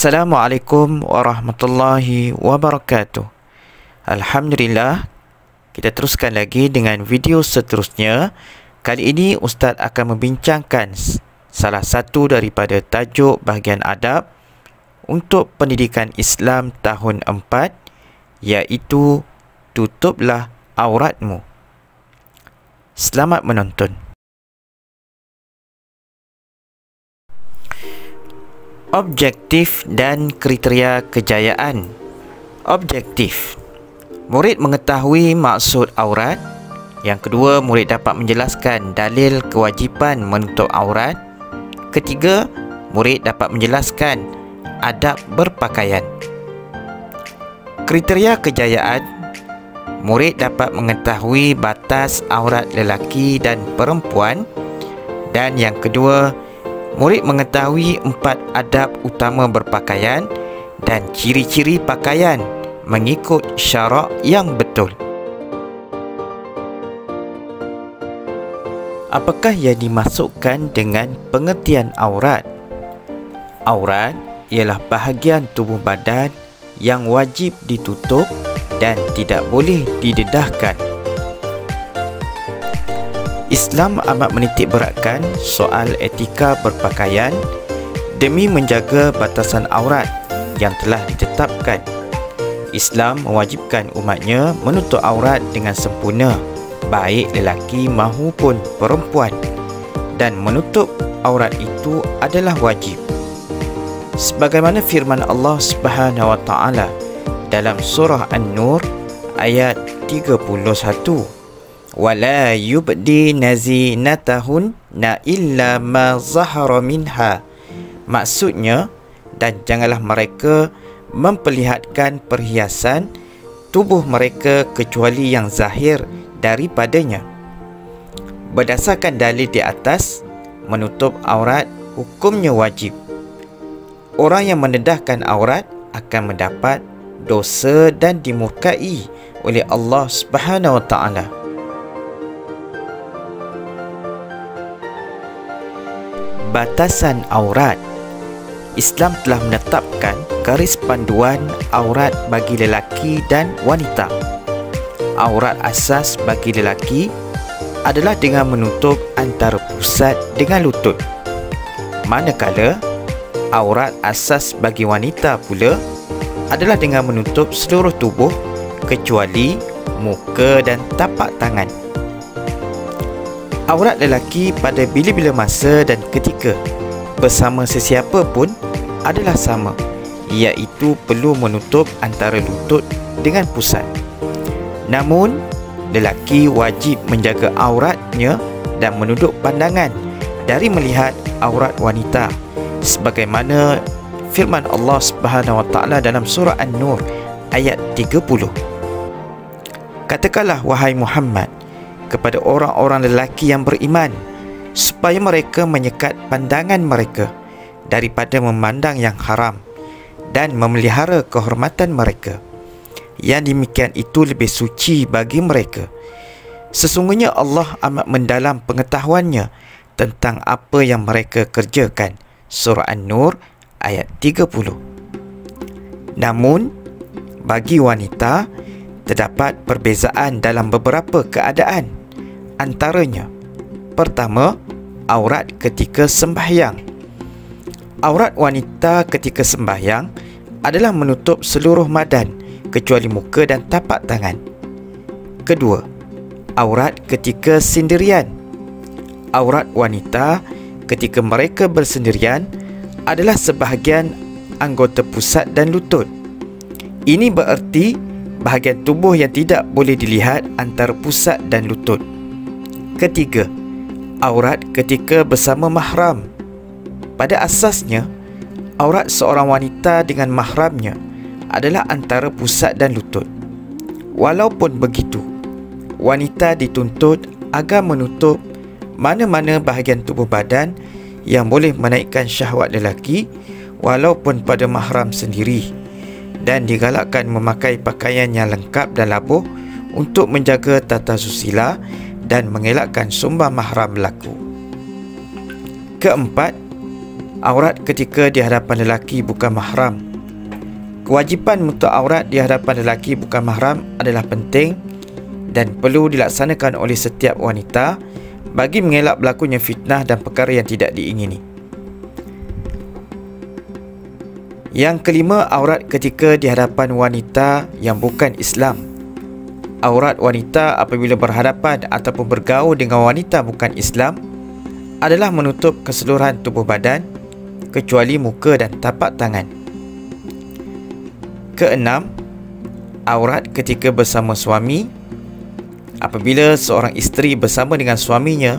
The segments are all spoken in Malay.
Assalamualaikum warahmatullahi wabarakatuh. Alhamdulillah, kita teruskan lagi dengan video seterusnya. Kali ini Ustaz akan membincangkan salah satu daripada tajuk bahagian adab untuk pendidikan Islam tahun 4, iaitu tutuplah auratmu. Selamat menonton. Objektif dan kriteria kejayaan. Objektif: murid mengetahui maksud aurat. Yang kedua, murid dapat menjelaskan dalil kewajipan menutup aurat. Ketiga, murid dapat menjelaskan adab berpakaian. Kriteria kejayaan: murid dapat mengetahui batas aurat lelaki dan perempuan. Dan yang kedua, murid mengetahui 4 adab utama berpakaian dan ciri-ciri pakaian mengikut syarak yang betul. Apakah yang dimasukkan dengan pengertian aurat? Aurat ialah bahagian tubuh badan yang wajib ditutup dan tidak boleh didedahkan. Islam amat menitik beratkan soal etika berpakaian demi menjaga batasan aurat yang telah ditetapkan. Islam mewajibkan umatnya menutup aurat dengan sempurna, baik lelaki maupun perempuan, dan menutup aurat itu adalah wajib. Sebagaimana firman Allah Subhanahu wa taala dalam surah An-Nur ayat 31, wala yubdina zinatahunna illa ma zahara minha. Maksudnya, dan janganlah mereka memperlihatkan perhiasan tubuh mereka kecuali yang zahir daripadanya. Berdasarkan dalil di atas, menutup aurat hukumnya wajib. Orang yang mendedahkan aurat akan mendapat dosa dan dimurkai oleh Allah Subhanahu wa taala. Batasan aurat. Islam telah menetapkan garis panduan aurat bagi lelaki dan wanita. Aurat asas bagi lelaki adalah dengan menutup antara pusat dengan lutut, manakala aurat asas bagi wanita pula adalah dengan menutup seluruh tubuh kecuali muka dan tapak tangan. Aurat lelaki pada bila-bila masa dan ketika bersama sesiapa pun adalah sama, iaitu perlu menutup antara lutut dengan pusat. Namun, lelaki wajib menjaga auratnya dan menunduk pandangan dari melihat aurat wanita, sebagaimana firman Allah Subhanahu wa taala dalam surah An-Nur ayat 30. Katakanlah, wahai Muhammad, kepada orang-orang lelaki yang beriman, supaya mereka menyekat pandangan mereka daripada memandang yang haram dan memelihara kehormatan mereka. Yang demikian itu lebih suci bagi mereka. Sesungguhnya Allah amat mendalam pengetahuannya tentang apa yang mereka kerjakan. Surah An-Nur ayat 30. Namun, bagi wanita terdapat perbezaan dalam beberapa keadaan. Antaranya, pertama, aurat ketika sembahyang. Aurat wanita ketika sembahyang adalah menutup seluruh badan kecuali muka dan tapak tangan. Kedua, aurat ketika sendirian. Aurat wanita ketika mereka bersendirian adalah sebahagian anggota pusat dan lutut. Ini bererti bahagian tubuh yang tidak boleh dilihat antara pusat dan lutut. Ketiga, aurat ketika bersama mahram. Pada asasnya, aurat seorang wanita dengan mahramnya adalah antara pusat dan lutut. Walaupun begitu, wanita dituntut agar menutup mana-mana bahagian tubuh badan yang boleh menaikkan syahwat lelaki walaupun pada mahram sendiri, dan digalakkan memakai pakaian yang lengkap dan labuh untuk menjaga tata susila dan mengelakkan sumbang mahram berlaku. Keempat, Aurat ketika di hadapan lelaki bukan mahram. Kewajipan menutup aurat di hadapan lelaki bukan mahram adalah penting dan perlu dilaksanakan oleh setiap wanita bagi mengelak berlakunya fitnah dan perkara yang tidak diingini. Yang kelima, aurat ketika di hadapan wanita yang bukan Islam. Aurat wanita apabila berhadapan ataupun bergaul dengan wanita bukan Islam adalah menutup keseluruhan tubuh badan kecuali muka dan tapak tangan. Keenam, aurat ketika bersama suami. Apabila seorang isteri bersama dengan suaminya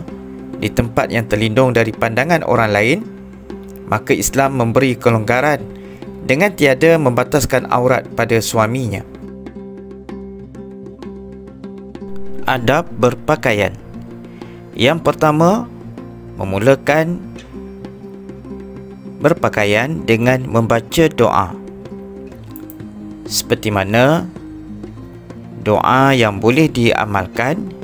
di tempat yang terlindung dari pandangan orang lain, maka Islam memberi kelonggaran dengan tiada membataskan aurat pada suaminya. Adab berpakaian. Yang pertama, memulakan berpakaian dengan membaca doa. Seperti mana doa yang boleh diamalkan,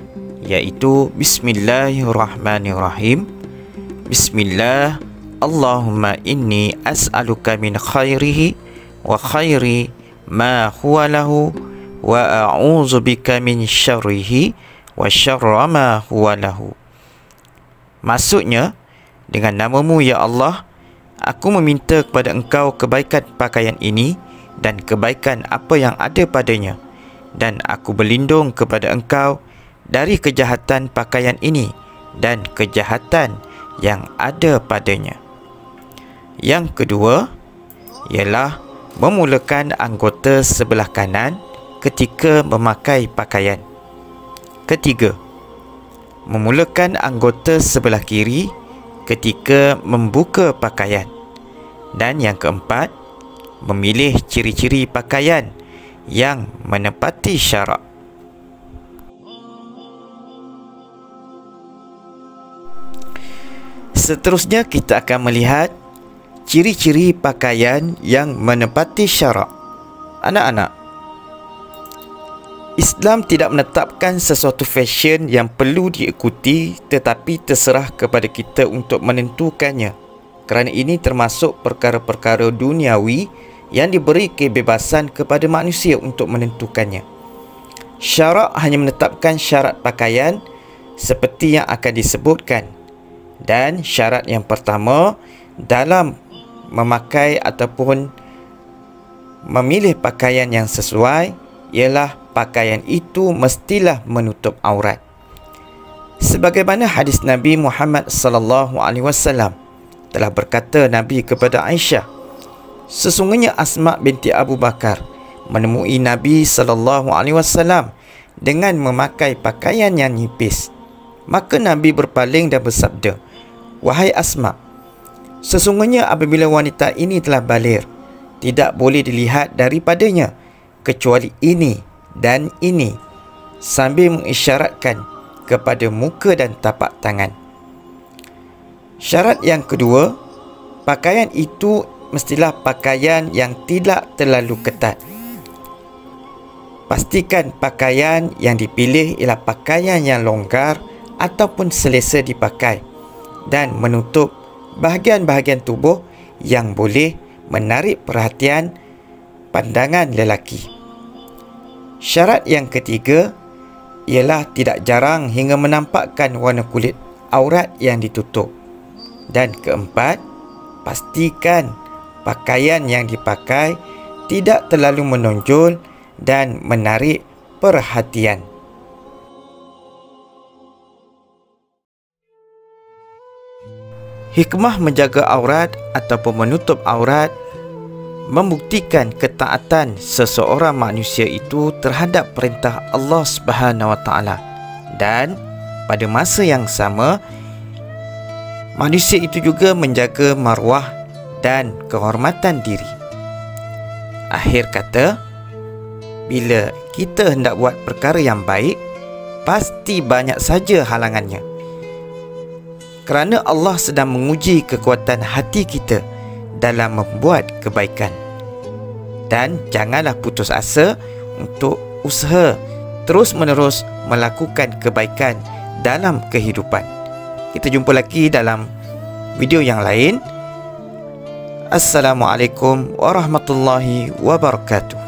iaitu Bismillahirrahmanirrahim. Bismillah, Allahumma inni as'aluka min khairihi wa khairi ma huwa lahu wa a'udzu bika min syarrihi wa syarra ma huwa lahu. Maksudnya, dengan namamu ya Allah, aku meminta kepada engkau kebaikan pakaian ini dan kebaikan apa yang ada padanya, dan aku berlindung kepada engkau dari kejahatan pakaian ini dan kejahatan yang ada padanya. Yang kedua ialah memulakan anggota sebelah kanan ketika memakai pakaian. Ketiga, memulakan anggota sebelah kiri ketika membuka pakaian. Dan yang keempat, memilih ciri-ciri pakaian yang menepati syarak. Seterusnya kita akan melihat ciri-ciri pakaian yang menepati syarak. Anak-anak, Islam tidak menetapkan sesuatu fashion yang perlu diikuti, tetapi terserah kepada kita untuk menentukannya. Kerana ini termasuk perkara-perkara duniawi yang diberi kebebasan kepada manusia untuk menentukannya. Syarak hanya menetapkan syarat pakaian seperti yang akan disebutkan. Dan syarat yang pertama dalam memakai ataupun memilih pakaian yang sesuai ialah pakaian itu mestilah menutup aurat. Sebagaimana hadis Nabi Muhammad sallallahu alaihi wasallam telah berkata Nabi kepada Aisyah, sesungguhnya Asma binti Abu Bakar menemui Nabi SAW dengan memakai pakaian yang nipis. Maka Nabi berpaling dan bersabda, wahai Asma, sesungguhnya apabila wanita ini telah baligh, tidak boleh dilihat daripadanya kecuali ini dan ini, sambil mengisyaratkan kepada muka dan tapak tangan. Syarat yang kedua, pakaian itu mestilah pakaian yang tidak terlalu ketat. Pastikan pakaian yang dipilih ialah pakaian yang longgar ataupun selesa dipakai dan menutup bahagian-bahagian tubuh yang boleh menarik perhatian pandangan lelaki. Syarat yang ketiga ialah tidak jarang hingga menampakkan warna kulit aurat yang ditutup. Dan keempat, pastikan pakaian yang dipakai tidak terlalu menonjol dan menarik perhatian. Hikmah menjaga aurat ataupun menutup aurat membuktikan ketaatan seseorang manusia itu terhadap perintah Allah Subhanahu Wa Taala, dan pada masa yang sama manusia itu juga menjaga maruah dan kehormatan diri. Akhir kata, bila kita hendak buat perkara yang baik, pasti banyak saja halangannya. Kerana Allah sedang menguji kekuatan hati kita dalam membuat kebaikan. Dan janganlah putus asa untuk usaha terus-menerus melakukan kebaikan dalam kehidupan. Kita jumpa lagi dalam video yang lain. Assalamualaikum warahmatullahi wabarakatuh.